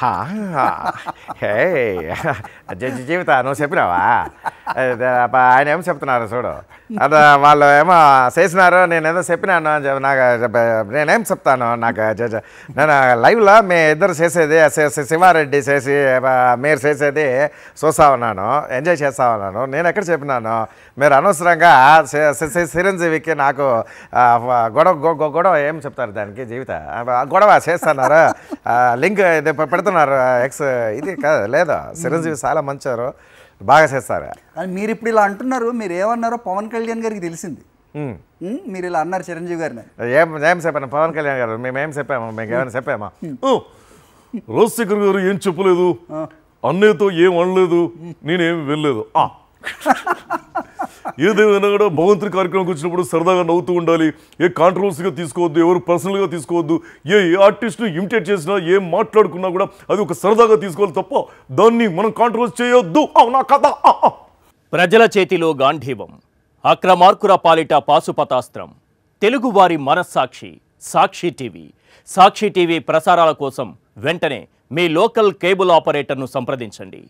హా! హే! జీవిత నువ్వు చెప్పినావా? ఆయనేమో చెప్తున్నారు చూడు. వాళ్ళు ఏమో చేసినారు, నేనేదో చెప్పినాను అని చెప్పి నేనేం చెప్తాను? నేను లైవ్లో మీ ఇద్దరు చేసేది శివారెడ్డి చేసి మీరు చేసేది చూస్తా ఉన్నాను, ఎంజాయ్ చేస్తా ఉన్నాను. నేను ఎక్కడ చెప్పినాను? మీరు అనవసరంగా చిరంజీవికి నాకు గొడవ ఏం చెప్తారు దానికి? జీవిత గొడవ చేస్తున్నారు, లింక్ ఇది పెడుతున్నారు, ఎక్స్ ఇది కాదు లేదు. చిరంజీవి చాలా మంచివారు, బాగా చేస్తారు. మీరు ఇప్పుడు ఇలా అంటున్నారు, మీరు ఏమన్నారో పవన్ కళ్యాణ్ గారికి తెలిసింది. మీరు ఇలా అన్నారు చిరంజీవి గారిని. ఏం చెప్పాను పవన్ కళ్యాణ్ గారు? మేమేం చెప్పాము? మీకు ఏమైనా చెప్పామా? రాజశేఖర్ గారు ఏం చెప్పలేదు, అన్నయ్యతో ఏం అనలేదు, నేనేం వెళ్ళలేదు. ఏదేమైనా కూడా భగవంతుని కార్యక్రమంకి వచ్చినప్పుడు సరదాగా నవ్వుతూ ఉండాలి. ఏ కాంట్రవర్సీగా తీసుకోవద్దు, ఎవరు పర్సనల్గా తీసుకోవద్దు. ఏ ఆర్టిస్ట్ను ఇమిటేట్ చేసినా, ఏం మాట్లాడుకున్నా కూడా అది ఒక సరదాగా తీసుకోవాలి తప్ప దాన్ని మనం కాంట్రవర్సీ చేయొద్దు. అవునా కదా? ప్రజల చేతిలో గాంధీవం, అక్రమార్కుల పాలిట పాశుపతాస్త్రం. తెలుగువారి మనస్సాక్షి సాక్షి టీవీ. సాక్షి టీవీ ప్రసారాల కోసం వెంటనే మీ లోకల్ కేబుల్ ఆపరేటర్ను సంప్రదించండి.